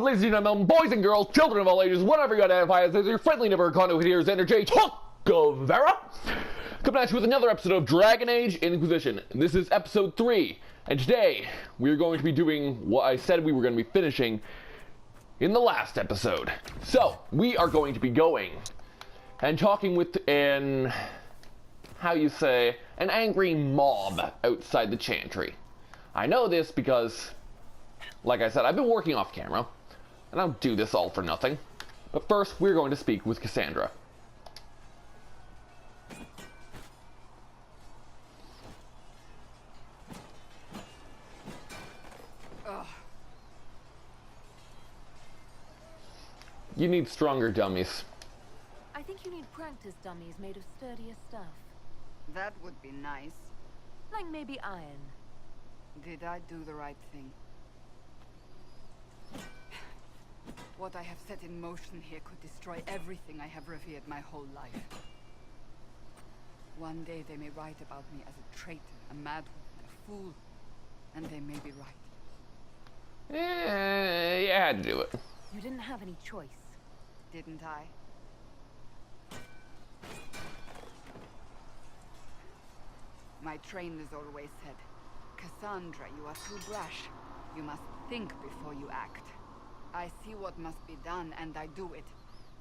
ladies and gentlemen, boys and girls, children of all ages, whatever you identify as, your friendly neighbor conduit here is Zander J. Vera, coming at you with another episode of Dragon Age Inquisition. And this is episode 3, and today we're going to be doing what I said we were going to be finishing in the last episode. So, we are going to be going and talking with an angry mob outside the chantry. I know this because, like I said, I've been working off camera, and I don't do this all for nothing. But first, we're going to speak with Cassandra. You need stronger dummies. I think you need practice dummies made of sturdier stuff. That would be nice. Like maybe iron. Did I do the right thing? What I have set in motion here could destroy everything I have revered my whole life. One day they may write about me as a traitor, a madwoman, a fool, and they may be right. You had to do it. You didn't have any choice. Didn't I? My trainers always said, Cassandra, you are too brash. You must think before you act. I see what must be done, and I do it.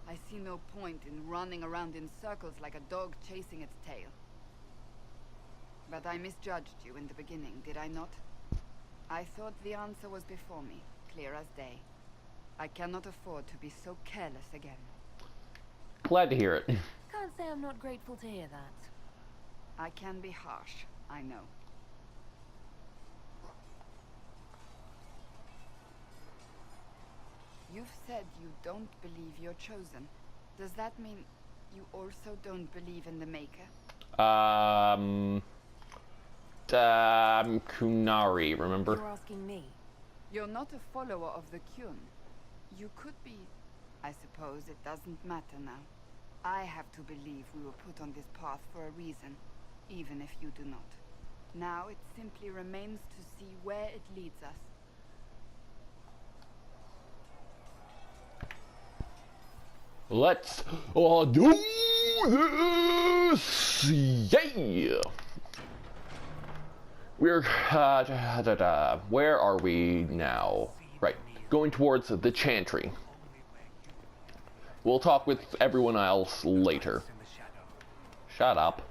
I see no point in running around in circles like a dog chasing its tail. But I misjudged you in the beginning, did I not? I thought the answer was before me, clear as day. I cannot afford to be so careless again. Glad to hear it. Can't say I'm not grateful to hear that. I can be harsh, I know. You've said you don't believe you're chosen. Does that mean you also don't believe in the Maker? Kunari, remember? You're asking me. You're not a follower of the Kyun. You could be. I suppose it doesn't matter now. I have to believe we were put on this path for a reason, even if you do not. Now it simply remains to see where it leads us. Let's do this! Yeah! We're, where are we now? Right, going towards the chantry. We'll talk with everyone else later. Shut up.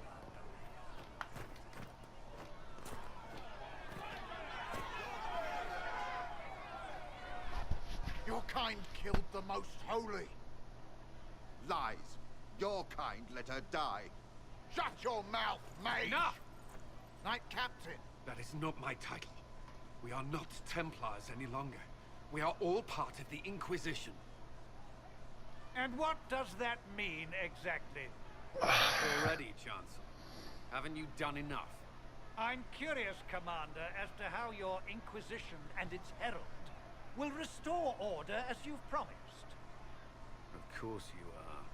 Your kind killed the most holy. Lies. Your kind let her die. Shut your mouth, mate! Enough! Knight Captain. That is not my title. We are not Templars any longer. We are all part of the Inquisition. And what does that mean exactly? Already, Chancellor. Haven't you done enough? I'm curious, Commander, as to how your Inquisition and its herald will restore order as you've promised. Of course you are.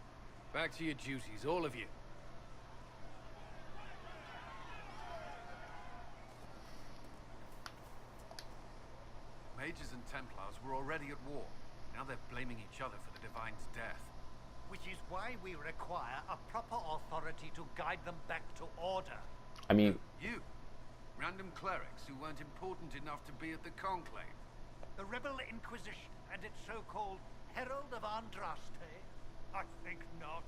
Back to your duties, all of you. Mages and Templars were already at war. Now they're blaming each other for the Divine's death. Which is why we require a proper authority to guide them back to order. I mean... You. Random clerics who weren't important enough to be at the Conclave. The Rebel Inquisition and its so-called Herald of Andraste? I think not.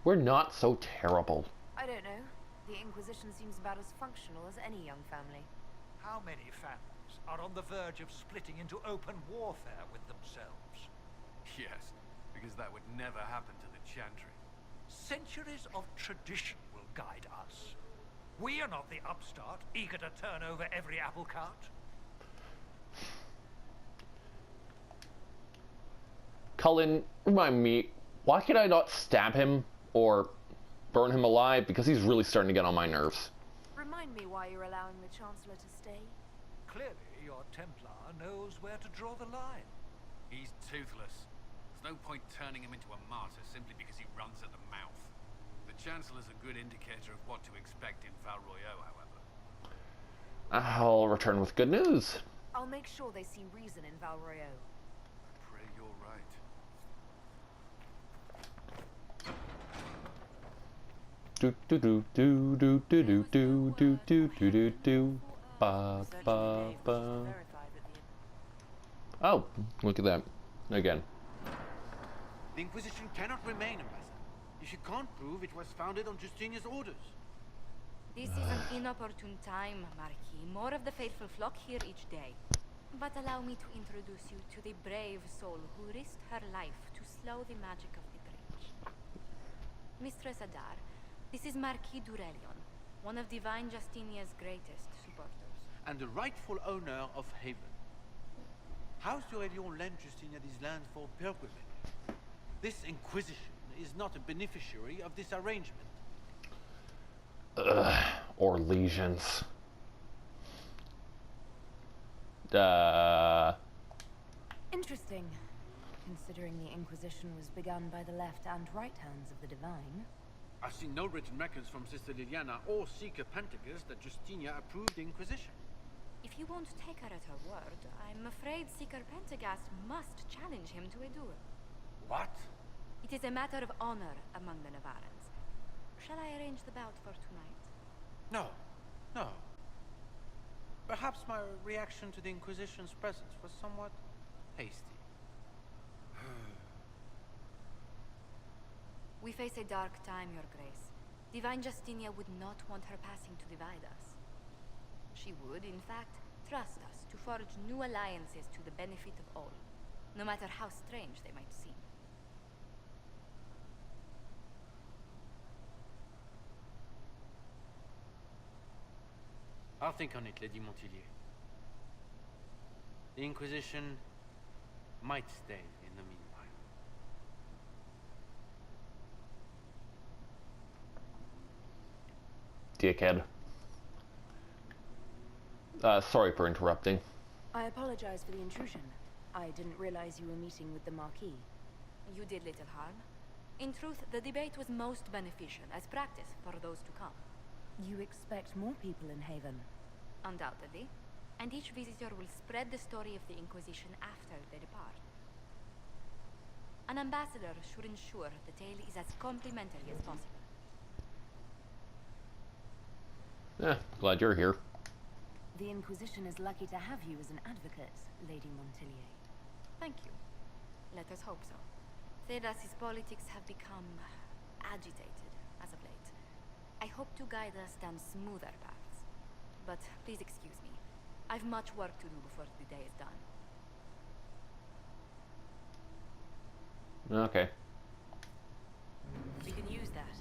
We're not so terrible. I don't know. The Inquisition seems about as functional as any young family. How many families are on the verge of splitting into open warfare with themselves? Yes, because that would never happen to the Chantry. Centuries of tradition will guide us. We are not the upstart, eager to turn over every apple cart. Cullen, remind me, why could I not stab him or burn him alive? Because he's really starting to get on my nerves. Remind me why you're allowing the Chancellor to stay. Clearly, your Templar knows where to draw the line. He's toothless. There's no point turning him into a martyr simply because he runs at the mouth. The Chancellor's a good indicator of what to expect in Val Royeaux, however. I'll return with good news. I'll make sure they see reason in Valroyo. Pray you're right. Do do do do do do do do do do do do do. Ba ba ba. Oh, look at that. Again. The Inquisition cannot remain, Ambassador, if you can't prove it was founded on Justinia's orders. This is an inopportune time, Marquis. More of the faithful flock here each day. But allow me to introduce you to the brave soul who risked her life to slow the magic of the breach. Mistress Adar, this is Marquis Durelion, one of Divine Justinia's greatest supporters. And the rightful owner of Haven. House Durelion lent Justinia these lands for pilgrimage. This Inquisition is not a beneficiary of this arrangement. Orlesians. Interesting, considering the Inquisition was begun by the left and right hands of the Divine. I've seen no written records from Sister Liliana or Seeker Pentagus that Justinia approved the Inquisition. If you won't take her at her word, I'm afraid Seeker Pentagast must challenge him to a duel. What? It is a matter of honor among the Navarrans. Shall I arrange the bout for tonight? No. No. Perhaps my reaction to the Inquisition's presence was somewhat hasty. We face a dark time, Your Grace. Divine Justinia would not want her passing to divide us. She would, in fact, trust us to forge new alliances to the benefit of all, no matter how strange they might seem. I'll think on it, Lady Montillier. The Inquisition might stay in the meanwhile. Dickhead. Sorry for interrupting. I apologize for the intrusion. I didn't realize you were meeting with the Marquis. You did little harm. In truth, the debate was most beneficial as practice for those to come. You expect more people in Haven? Undoubtedly. And each visitor will spread the story of the Inquisition after they depart. An ambassador should ensure the tale is as complimentary as possible. Glad you're here. The Inquisition is lucky to have you as an advocate, Lady Montillier. Thank you. Let us hope so. Thedas's politics have become agitated as of late. I hope to guide us down smoother paths. But please excuse me. I've much work to do before the day is done. Okay. We can use that.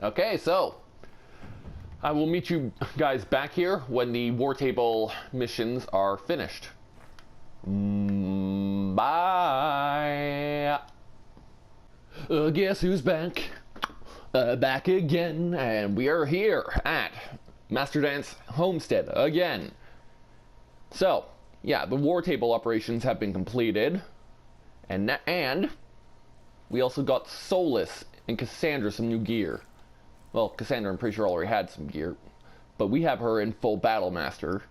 Okay, so I will meet you guys back here when the war table missions are finished. Bye. Guess who's back? Back again, and we are here at Master Dance Homestead again. So, yeah, the war table operations have been completed, and we also got Solus and Cassandra some new gear. Well, Cassandra, I'm pretty sure, already had some gear. But we have her in full Battle Master,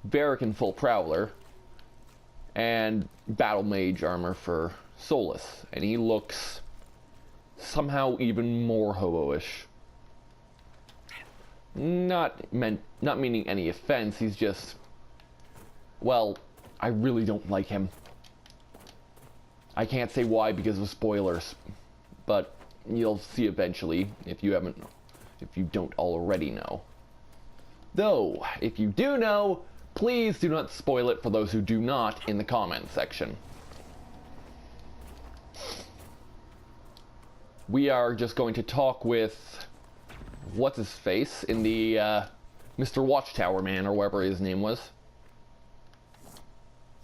Varric in full Prowler, and Battle Mage armor for Solus. And he looks somehow even more hobo-ish. Not meaning any offense, he's just... Well, I really don't like him. I can't say why because of spoilers, but you'll see eventually if you don't already know. Though, if you do know, please do not spoil it for those who do not in the comment section. We are just going to talk with what's-his-face in the Mr. Watchtower Man, or whatever his name was.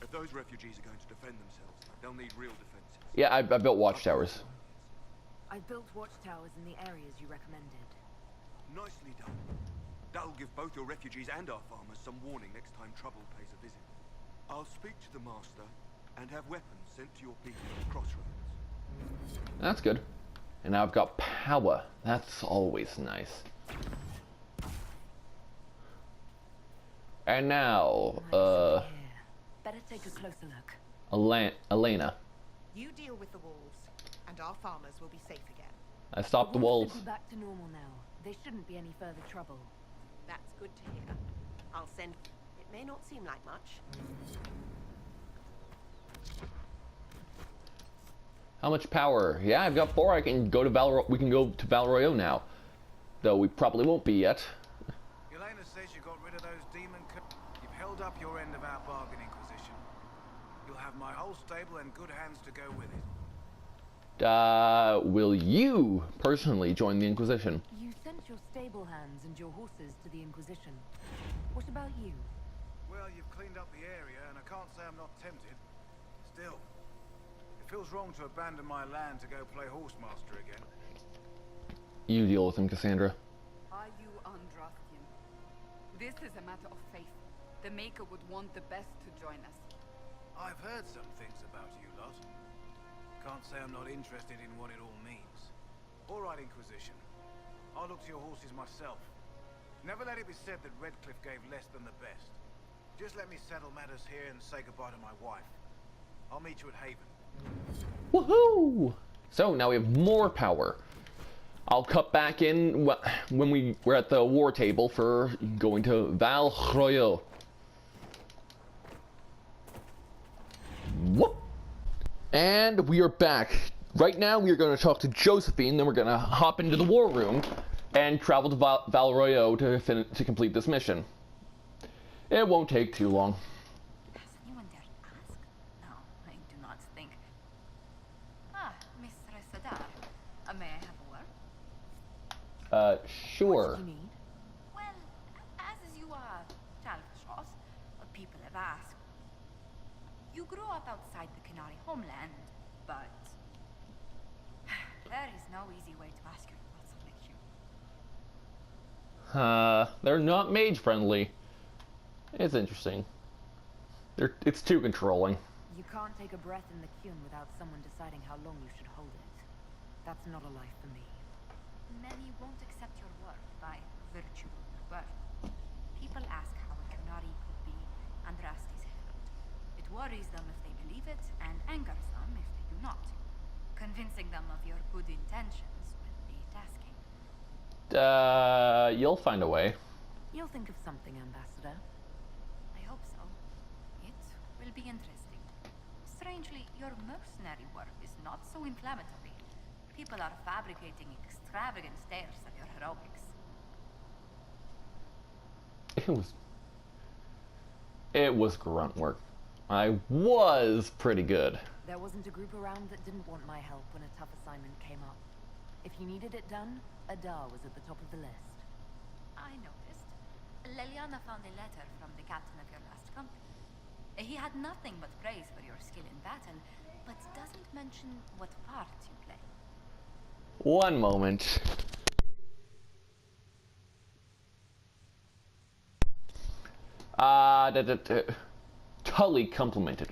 If those refugees are going to defend themselves, they'll need real defenses. Yeah, I built watchtowers. I built watchtowers in the areas you recommended. Nicely done. That'll give both your refugees and our farmers some warning next time trouble pays a visit. I'll speak to the master and have weapons sent to your people at the crossroads. That's good. And now I've got power. That's always nice. And now, Better take a closer look. Elena. You deal with the wolves, and our farmers will be safe again. I stopped the wolves wolves. should be back to normal now. There shouldn't be any further trouble. That's good to hear. I'll send... It may not seem like much. How much power? Yeah, I've got 4. I can go to we can go to Val Royeaux now. Though we probably won't be yet. Elena says you got rid of those demon... You've held up your end of our bargain, Inquisition. You'll have my whole stable and good hands to go with it. Will you personally join the Inquisition? You sent your stable hands and your horses to the Inquisition. What about you? Well, you've cleaned up the area, and I can't say I'm not tempted. Still, it feels wrong to abandon my land to go play horsemaster again. You deal with him, Cassandra. Are you Andrastian? This is a matter of faith. The Maker would want the best to join us. I've heard some things about you lot. Can't say I'm not interested in what it all means. All right, Inquisition. I'll look to your horses myself. Never let it be said that Redcliffe gave less than the best. Just let me settle matters here and say goodbye to my wife. I'll meet you at Haven. Woohoo! So now we have more power. I'll cut back in when we're at the war table for going to Val Royeaux. Whoop! And we are back. Right now we are going to talk to Josephine, then we're going to hop into the war room and travel to Val Royeaux to complete this mission. It won't take too long. Has anyone dared ask? No, I do not think. Ah, Mistress Adar. May I have a word? Sure. What do you need? Well, as you are Chalfashos, people have asked. You grew up outside the Canary homeland, but there is no easy way to ask your thoughts on you. They're not mage friendly. It's interesting. It's too controlling. You can't take a breath in the Qun without someone deciding how long you should hold it. That's not a life for me. Many won't accept your word by virtue of your birth. People ask how a Qunari could be Andrasti's herald. It worries them if they believe it, and angers them if they do not. Convincing them of your good intentions will be tasking. You'll find a way. You'll think of something, Ambassador. I hope so. It will be interesting. Strangely, your mercenary work is not so inflammatory. People are fabricating extravagant tales of your heroics. It was grunt work. I was pretty good. There wasn't a group around that didn't want my help when a tough assignment came up. If you needed it done, Adar was at the top of the list. I noticed. Leliana found a letter from the captain of your last company. He had nothing but praise for your skill in battle, but doesn't mention what part you play. One moment. Tully complimented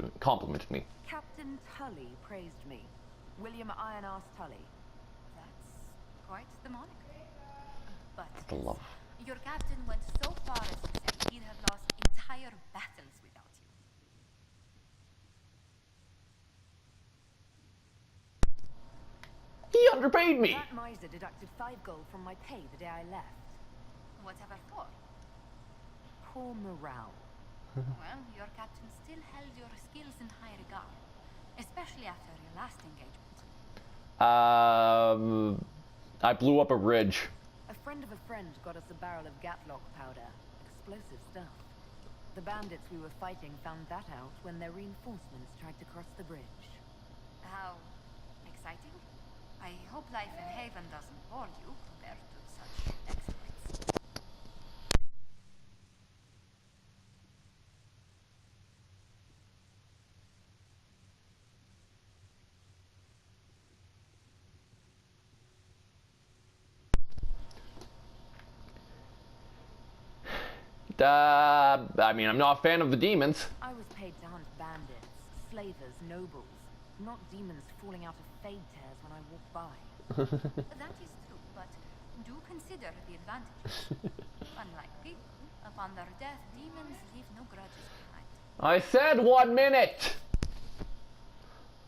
me. Captain Tully praised me. William Iron-Arse Tully. That's quite the moniker. But The love. your captain went so far as to say he'd have lost entire battles without you. He underpaid me. That miser deducted 5 gold from my pay the day I left. Whatever for. Poor morale. Well, your captain still held your skills in high regard, especially after your last engagement. I blew up a bridge. A friend of a friend got us a barrel of Gatlock powder. Explosive stuff. The bandits we were fighting found that out when their reinforcements tried to cross the bridge. How exciting. I hope life in Haven doesn't bore you compared to such exploits. I mean, I'm not a fan of the demons. I was paid to hunt bandits, slavers, nobles, not demons falling out of fade tears when I walk by. That is true, but do consider the advantages. Unlike people, upon their death, demons leave no grudges behind. I said 1 minute!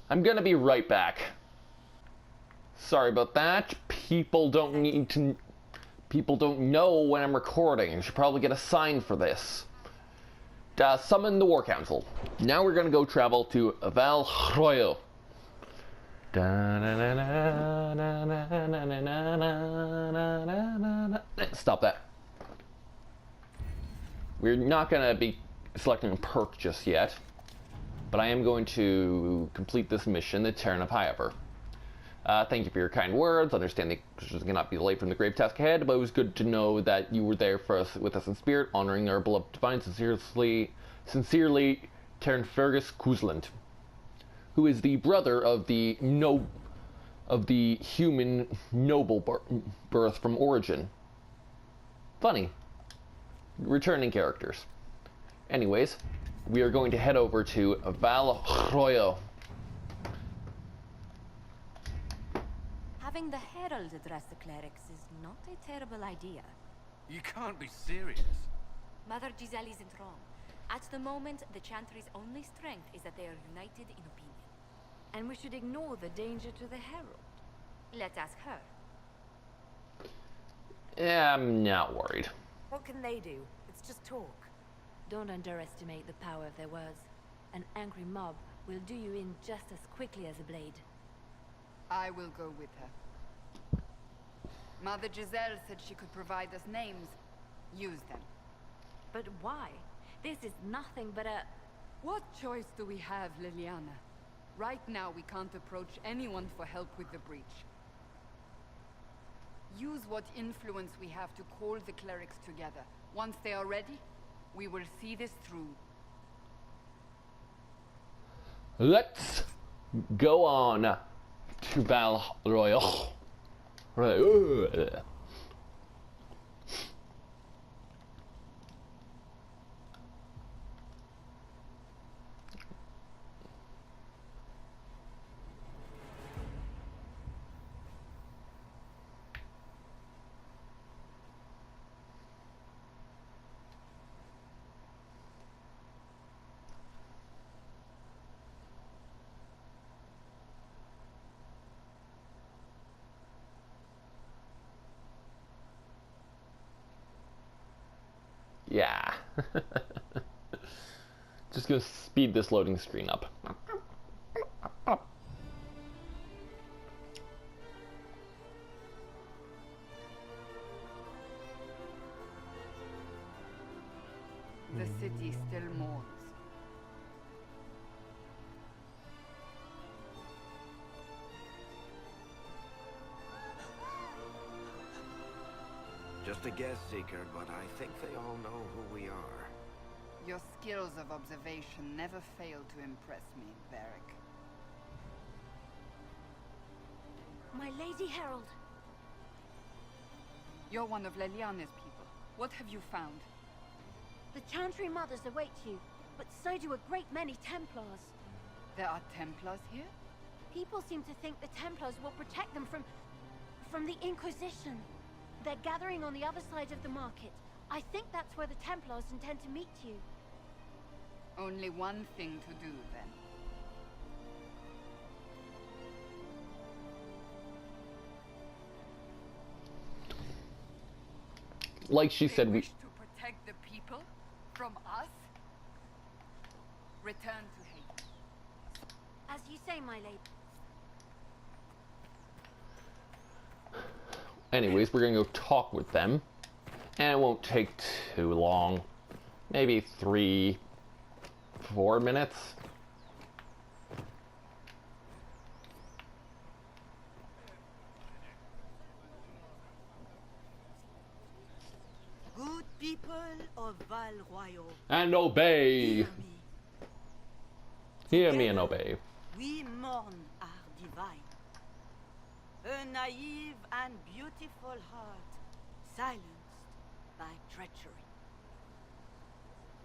I'm gonna be right back. Sorry about that. People don't know when I'm recording. I should probably get a sign for this. Summon the War Council. Now we're gonna go travel to Val Royo. Stop that. We're not gonna be selecting a perk just yet, but I am going to complete this mission, the Terran of Highover. Thank you for your kind words. Understand the Inquisition cannot be delayed from the grave task ahead, but it was good to know that you were there for us, with us in spirit, honoring our beloved divine. Sincerely, Terran Fergus Kuzland, who is the brother of the human noble birth from origin. Funny. Returning characters. Anyways, we are going to head over to Val Royo. Having the Herald address the clerics is not a terrible idea. You can't be serious. Mother Giselle isn't wrong. At the moment, the Chantry's only strength is that they are united in opinion. And we should ignore the danger to the Herald. Let's ask her. Yeah, I'm not worried. What can they do? It's just talk. Don't underestimate the power of their words. An angry mob will do you in just as quickly as a blade. I will go with her. Mother Giselle said she could provide us names. Use them. But why? This is nothing but a... What choice do we have, Liliana? Right now, we can't approach anyone for help with the breach. Use what influence we have to call the clerics together. Once they are ready, we will see this through. Let's go on to Val Royal. Yeah. Just gonna speed this loading screen up. The city still mourns. Just a guess seeker, but I think they all know who we are. Your skills of observation never fail to impress me, Varric. My Lady Herald. You're one of Leliana's people. What have you found? The Chantry Mothers await you, but so do a great many Templars. There are Templars here? People seem to think the Templars will protect them from the Inquisition. They're gathering on the other side of the market. I think that's where the Templars intend to meet you. Only one thing to do, then. Like she said, we wish to protect the people from us? Return to Haven. As you say, my lady. Anyways, we're gonna go talk with them, and it won't take too long. Maybe 3-4 minutes. Good people of Val Royal. And obey. Hear me. Hear me and obey. We mourn our divine. A naive and beautiful heart, silenced by treachery.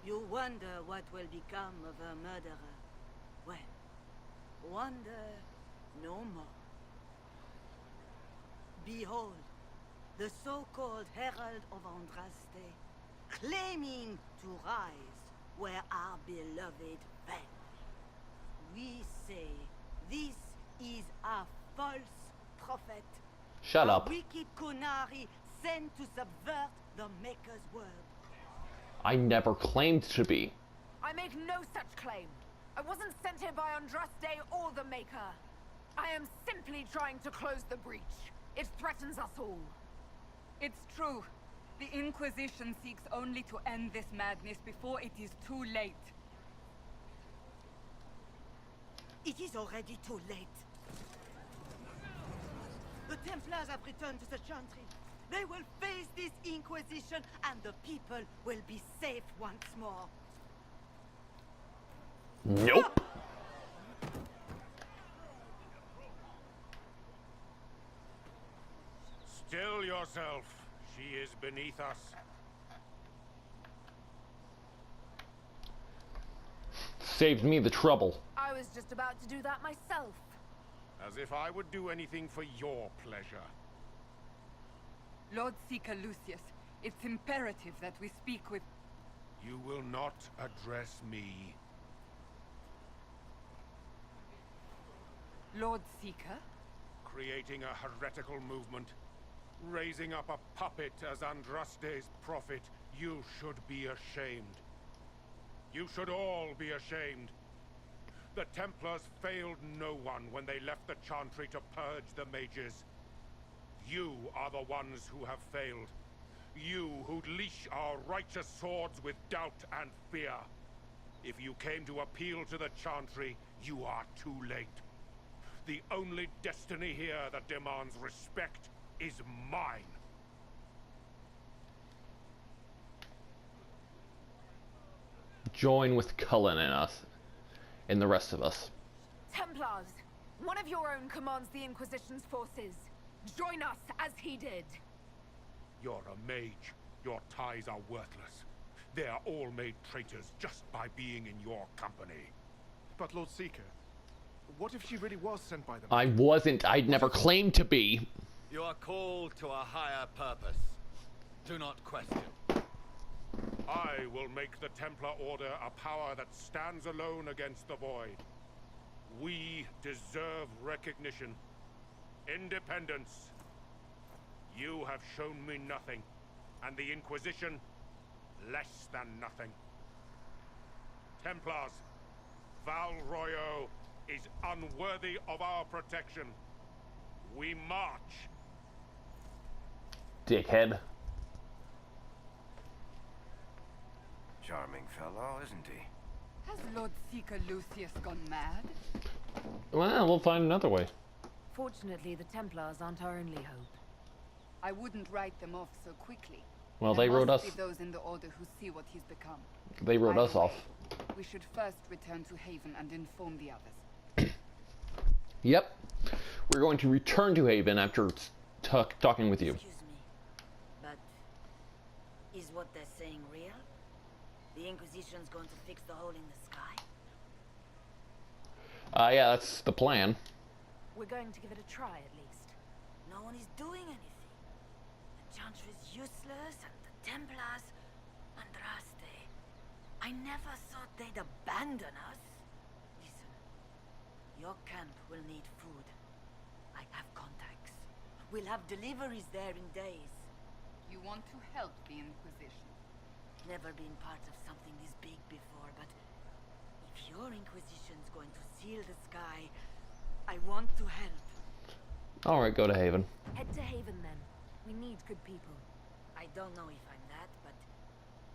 You wonder what will become of a murderer. Well, wonder no more. Behold, the so-called Herald of Andraste, claiming to rise where our beloved fell. We say this is a false prophet. Shut up. A wicked Kunari sent to subvert the Maker's word. I never claimed to be. I make no such claim. I wasn't sent here by Andraste or the Maker. I am simply trying to close the breach. It threatens us all. It's true. The Inquisition seeks only to end this madness before it is too late. It is already too late. The Templars have returned to the Chantry. They will face this Inquisition, and the people will be safe once more. Nope. Still yourself. She is beneath us. Saved me the trouble. I was just about to do that myself. As if I would do anything for your pleasure. Lord Seeker Lucius, it's imperative that we speak with... You will not address me. Lord Seeker? Creating a heretical movement. Raising up a puppet as Andraste's prophet. You should be ashamed. You should all be ashamed. The Templars failed no one when they left the Chantry to purge the mages. You are the ones who have failed. You who leash our righteous swords with doubt and fear. If you came to appeal to the Chantry, you are too late. The only destiny here that demands respect is mine. Join with Cullen and us. And the rest of us. Templars, one of your own commands the Inquisition's forces. Join us as he did. You're a mage. Your ties are worthless. They are all made traitors just by being in your company. But Lord Seeker, what if she really was sent by them? I wasn't. I'd never claimed to be. You are called to a higher purpose. Do not question. I will make the Templar Order a power that stands alone against the Void. We deserve recognition. Independence. You have shown me nothing, and the Inquisition, less than nothing. Templars, Val Royo is unworthy of our protection. We march. Dickhead. Charming fellow, isn't he? Has Lord Seeker Lucius gone mad? Well, we'll find another way. Fortunately, the Templars aren't our only hope. I wouldn't write them off so quickly. Well, they wrote us. There must be those in the Order who see what he's become. They wrote us off. We should first return to Haven and inform the others. Yep. We're going to return to Haven after talking with you. Excuse me, but is what they're saying real? The Inquisition's going to fix the hole in the sky? Yeah, that's the plan. We're going to give it a try, at least. No one is doing anything. The Chantry is useless, and the Templars... Andraste. I never thought they'd abandon us. Listen, your camp will need food. I have contacts. We'll have deliveries there in days. You want to help the Inquisition? Never been part of something this big before, but if your Inquisition's going to seal the sky, I want to help. Alright, go to Haven. Head to Haven, then. We need good people. I don't know if I'm that, but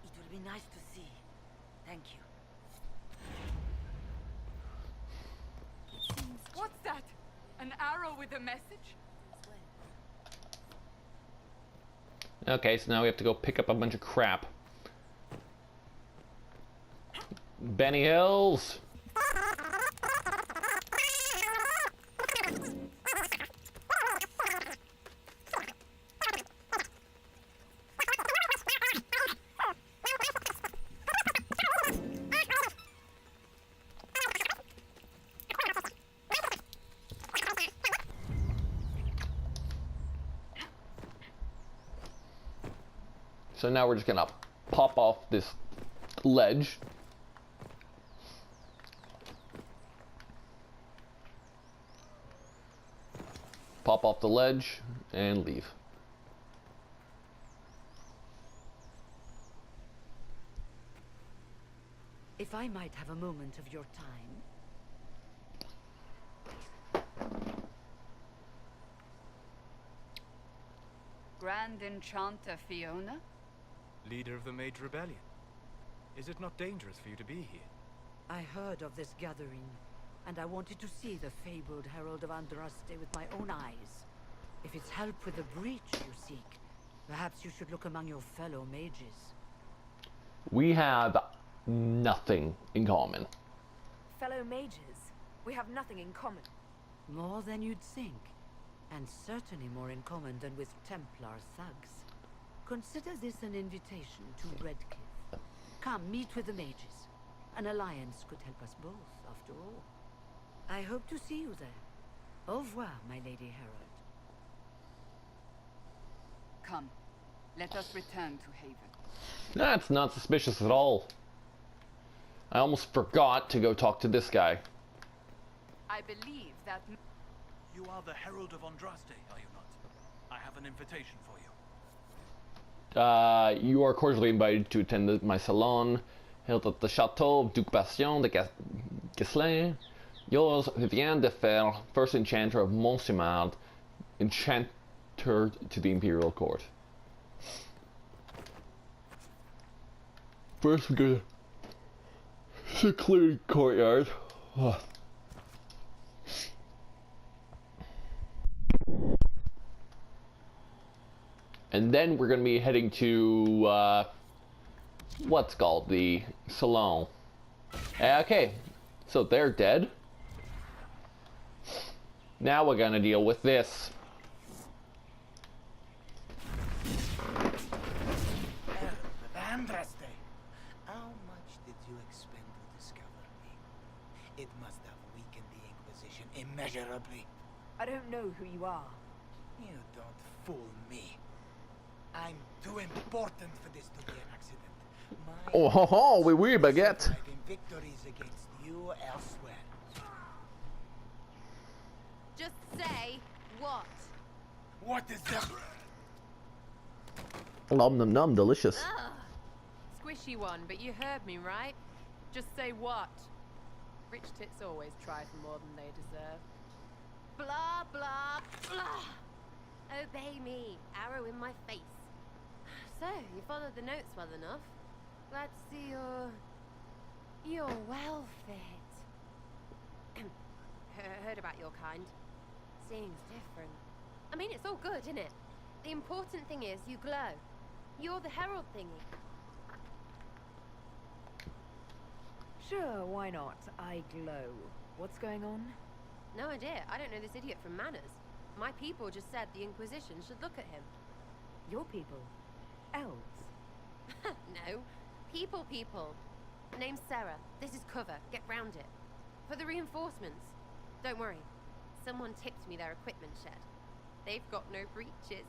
it will be nice to see. Thank you. What's that? An arrow with a message? Okay, so now we have to go pick up a bunch of crap. Benny Hills! So now we're just gonna pop off this ledge. Pop off the ledge and leave. If I might have a moment of your time. Grand Enchanter Fiona? Leader of the Mage Rebellion. Is it not dangerous for you to be here? I heard of this gathering, and I wanted to see the fabled Herald of Andraste with my own eyes. If it's help with the breach you seek, perhaps you should look among your fellow mages. We have nothing in common. Fellow mages, we have nothing in common. More than you'd think, and certainly more in common than with Templar thugs. Consider this an invitation to Redcliffe. Come, meet with the mages. An alliance could help us both, after all. I hope to see you there. Au revoir, my Lady Herald. Come, let us return to Haven. That's not suspicious at all. I almost forgot to go talk to this guy. I believe that... You are the Herald of Andraste, are you not? I have an invitation for you. You are cordially invited to attend my salon, held at the Chateau of Duc Bastien de Ghislain. Yours, Vivienne de Fer, first enchanter of Montsimard, enchanter to the Imperial Court. First we go to secluded courtyard. Oh. And then we're going to be heading to, what's called the salon. Okay, so they're dead. Now we're going to deal with this. Andraste, how much did you expend to discover me? It must have weakened the Inquisition immeasurably. I don't know who you are. You don't fool me. I'm too important for this to be an accident. My Oh ho ho, oui baguette. surviving victories against you elsewhere. Just say what? What is that? Nom nom nom, delicious. Ugh. Squishy one, but you heard me, right? Just say what? Rich tits always try for more than they deserve. Blah, blah, blah. Obey me. Arrow in my face. So, you followed the notes well enough. Glad to see you're well fit. Heard about your kind. Seems different. I mean, it's all good, isn't it? The important thing is you glow. You're the herald thingy. Sure, why not? I glow. What's going on? No idea. I don't know this idiot from Manners. My people just said the Inquisition should look at him. Your people? Elves? No. People. Name's Sarah. This is cover. Get round it. For the reinforcements. Don't worry. Someone tipped me their equipment shed. They've got no breaches.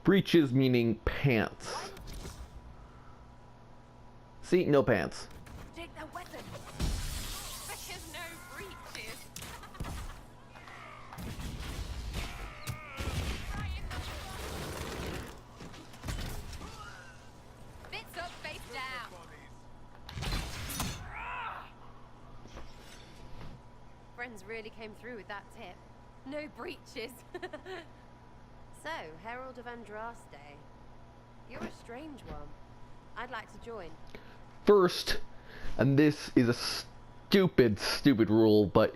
Breeches meaning pants. See, no pants. Take that weapon! There's no breaches. Bits up, face down. Friends really came through with that tip. No breaches. So, Herald of Andraste. You're a strange one. I'd like to join. First, and this is a stupid rule, but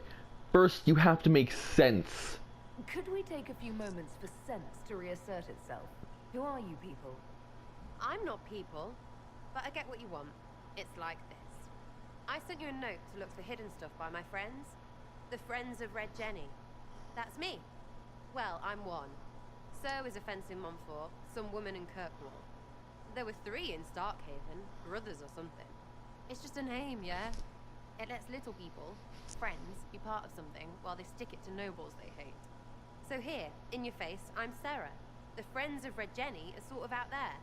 first you have to make sense. Could we take a few moments for sense to reassert itself? Who are you people? I'm not people, but I get what you want. It's like this. I sent you a note to look for hidden stuff by my friends. The Friends of Red Jenny. That's me. Well, I'm one. So is a fence in Montfort, some woman in Kirkwall. There were 3 in Starkhaven, brothers or something. It's just a name, yeah? It lets little people, friends, be part of something while they stick it to nobles they hate. So here, in your face, I'm Sarah. The Friends of Red Jenny are sort of out there.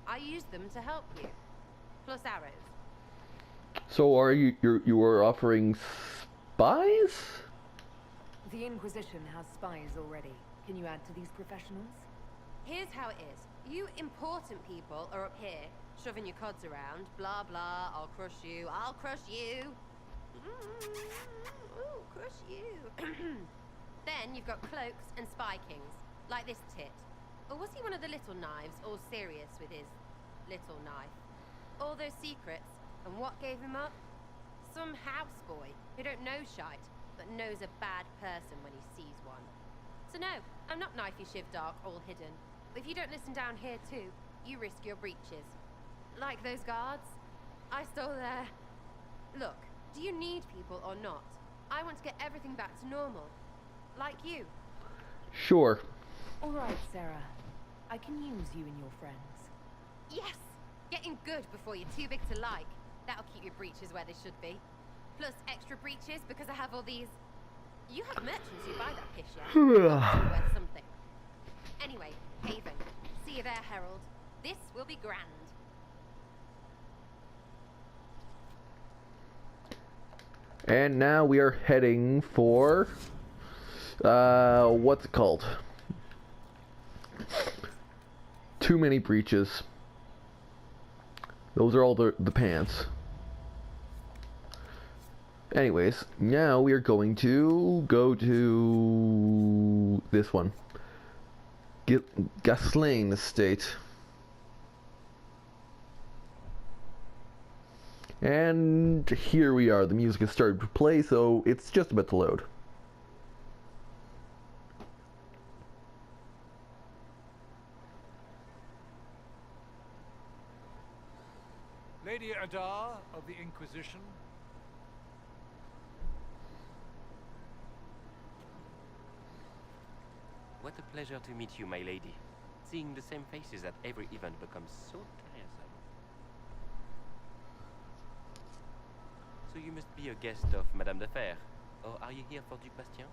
I use them to help you. Plus arrows. So are you are offering spies? The Inquisition has spies already. Can you add to these professionals? Here's how it is. You important people are up here, shoving your cods around. Blah, blah, I'll crush you. I'll crush you. Ooh, crush you. Then you've got cloaks and spy kings, like this tit. Or was he one of the little knives, all serious with his little knife? All those secrets, and what gave him up? Some houseboy who don't know shite, but knows a bad person when he sees one. So no, I'm not knifey shiv dark, all hidden. If you don't listen down here too, you risk your breeches. Like those guards, I stole their... Look, do you need people or not? I want to get everything back to normal. Like you. Sure. Alright, Sarah. I can use you and your friends. Yes! Getting good before you're too big to like. That'll keep your breeches where they should be. Plus extra breeches because I have all these... You have merchants who buy that piss, yeah? Worth something. Anyway, Haven. See you there, Herald. This will be grand. And now we are heading for... what's it called? Too many breaches. Those are all the pants. Anyways, now we are going to go to this one. Gaslain Estate. And here we are. The music has started to play, so it's just about to load. Lady Adar of the Inquisition. What a pleasure to meet you, my lady. Seeing the same faces at every event becomes so tiresome. So you must be a guest of Madame de Fer, or are you here for Duc Bastien?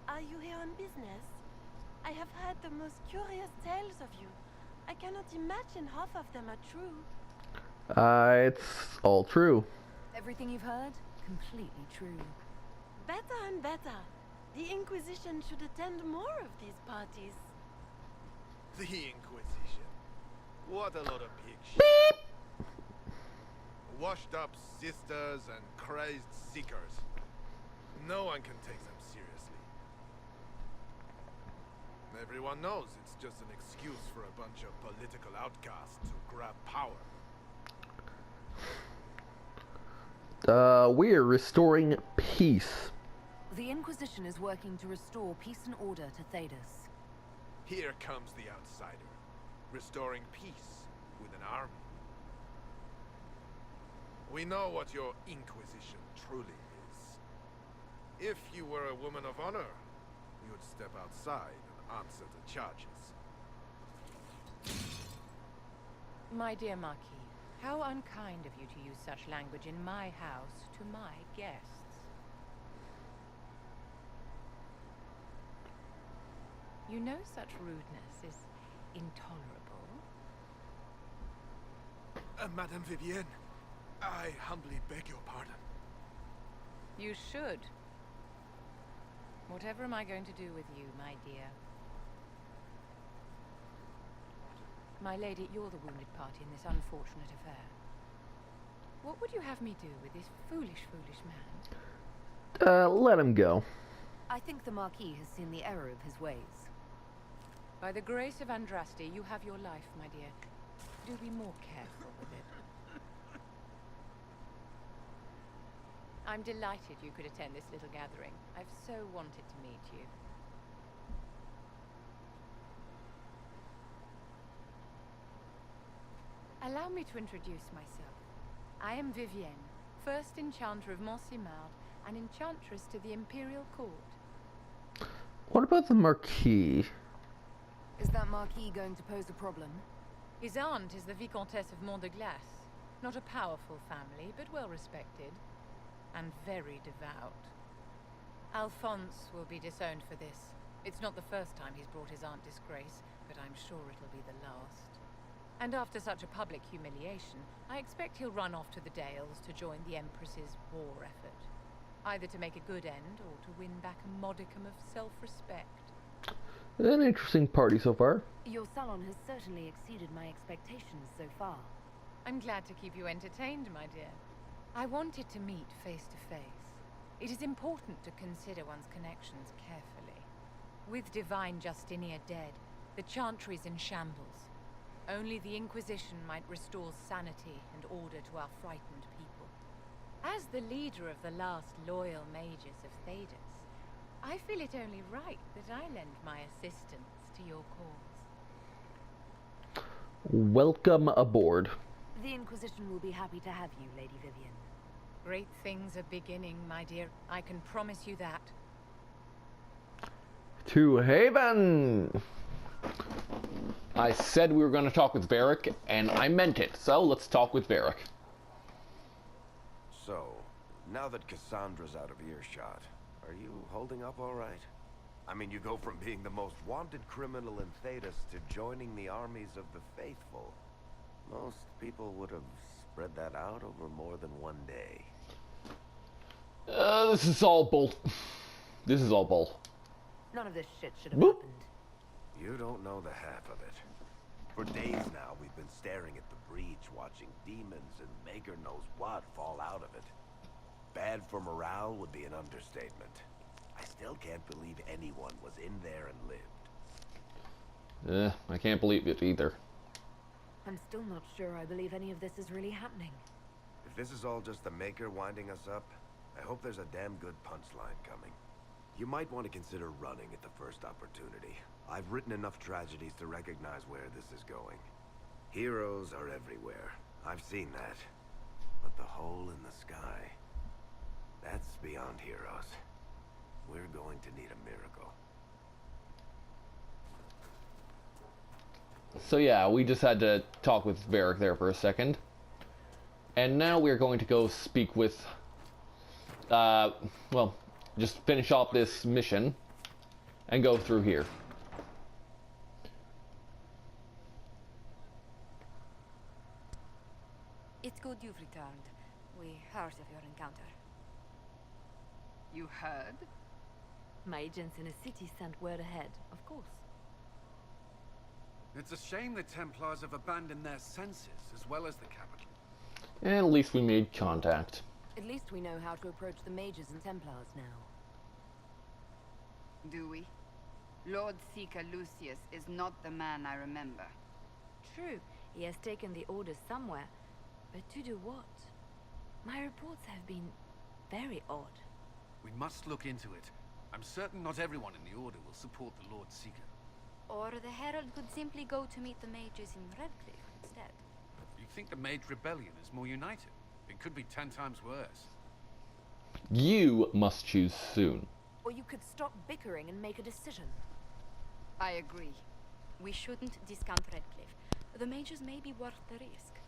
Are you here on business? I have heard the most curious tales of you. I cannot imagine half of them are true. It's all true. Everything you've heard? Completely true. Better and better. The Inquisition should attend more of these parties. The Inquisition. What a lot of pig shit. Washed up sisters and crazed seekers. No one can take them seriously. Everyone knows it's just an excuse for a bunch of political outcasts to grab power. We're restoring peace. The Inquisition is working to restore peace and order to Thedas. Here comes the outsider, restoring peace with an army. We know what your Inquisition truly is. If you were a woman of honor, you would step outside and answer the charges. My dear Marquis, how unkind of you to use such language in my house to my guests. You know such rudeness is intolerable. Madame Vivienne, I humbly beg your pardon. You should. Whatever am I going to do with you, my dear? My lady, you're the wounded party in this unfortunate affair. What would you have me do with this foolish, foolish man? Let him go. I think the Marquis has seen the error of his ways. By the grace of Andraste, you have your life, my dear. Do be more careful with it. I'm delighted you could attend this little gathering. I've so wanted to meet you. Allow me to introduce myself. I am Vivienne, first Enchanter of Montsimard and Enchantress to the Imperial Court. What about the Marquis? Is that Marquis going to pose a problem? His aunt is the Vicomtesse of Mont de Glace. Not a powerful family, but well respected. And very devout. Alphonse will be disowned for this. It's not the first time he's brought his aunt disgrace, but I'm sure it'll be the last. And after such a public humiliation, I expect he'll run off to the Dales to join the Empress's war effort. Either to make a good end, or to win back a modicum of self-respect. An interesting party so far. Your salon has certainly exceeded my expectations so far. I'm glad to keep you entertained, my dear. I wanted to meet face to face. It is important to consider one's connections carefully. With Divine Justinia dead, the Chantry's in shambles. Only the Inquisition might restore sanity and order to our frightened people. As the leader of the last loyal mages of Thedas, I feel it only right that I lend my assistance to your cause. Welcome aboard. The Inquisition will be happy to have you, Lady Vivian. Great things are beginning, my dear. I can promise you that. To Haven! I said we were going to talk with Varric, and I meant it, so let's talk with Varric. So, now that Cassandra's out of earshot, are you holding up all right? I mean, you go from being the most wanted criminal in Thedas to joining the armies of the faithful. Most people would have spread that out over more than one day. This is all bull. This is all bull. None of this shit should have happened. You don't know the half of it. For days now, we've been staring at the breach, watching demons and maker knows what fall out of it. Bad for morale would be an understatement. I still can't believe anyone was in there and lived. I can't believe it either. I'm still not sure I believe any of this is really happening. If this is all just the maker winding us up, I hope there's a damn good punchline coming. You might want to consider running at the first opportunity. I've written enough tragedies to recognize where this is going. Heroes are everywhere. I've seen that. But the hole in the sky, that's beyond heroes. We're going to need a miracle. So yeah, we just had to talk with Varric there for a second. And now we're going to go speak with, well, just finish off this mission and go through here. It's good you've returned. We heard of your encounter. You heard? My agents in a city sent word ahead, of course. It's a shame the Templars have abandoned their senses, as well as the capital. And at least we made contact. At least we know how to approach the mages and Templars now. Do we? Lord Seeker Lucius is not the man I remember. True, he has taken the orders somewhere. But to do what? My reports have been very odd. We must look into it. I'm certain not everyone in the Order will support the Lord Seeker. Or the Herald could simply go to meet the mages in Redcliffe instead. You think the Mage Rebellion is more united? It could be 10 times worse. You must choose soon. Or you could stop bickering and make a decision. I agree. We shouldn't discount Redcliffe. The mages may be worth the risk.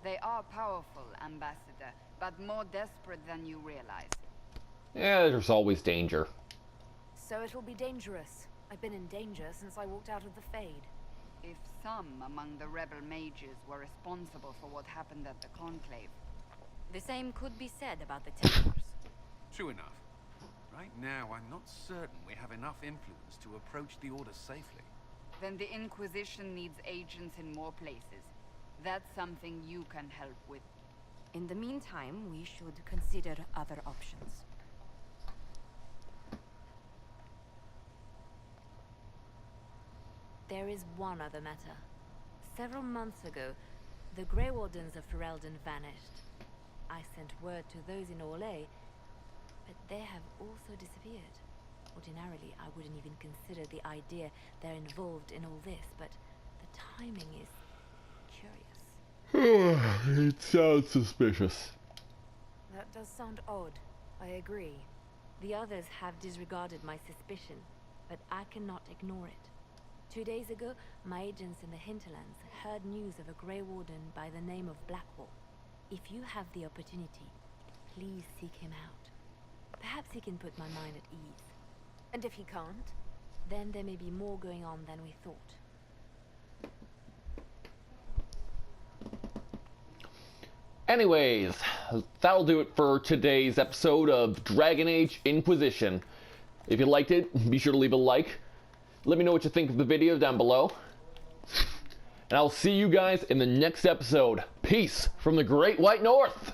They are powerful, Ambassador, but more desperate than you realize. Yeah, there's always danger. So it will be dangerous. I've been in danger since I walked out of the Fade. If some among the rebel mages were responsible for what happened at the Conclave. The same could be said about the Templars. True enough. Right now, I'm not certain we have enough influence to approach the Order safely. Then the Inquisition needs agents in more places. That's something you can help with. In the meantime, we should consider other options. There is one other matter. Several months ago, the Grey Wardens of Ferelden vanished. I sent word to those in Orlais, but they have also disappeared. Ordinarily, I wouldn't even consider the idea they're involved in all this, but the timing is curious. It sounds suspicious. That does sound odd. I agree. The others have disregarded my suspicion, but I cannot ignore it. 2 days ago, my agents in the hinterlands heard news of a Grey Warden by the name of Blackwall. If you have the opportunity, please seek him out. Perhaps he can put my mind at ease. And if he can't? then there may be more going on than we thought. Anyways, that'll do it for today's episode of Dragon Age Inquisition. If you liked it, be sure to leave a like. Let me know what you think of the video down below. And I'll see you guys in the next episode. Peace from the Great White North!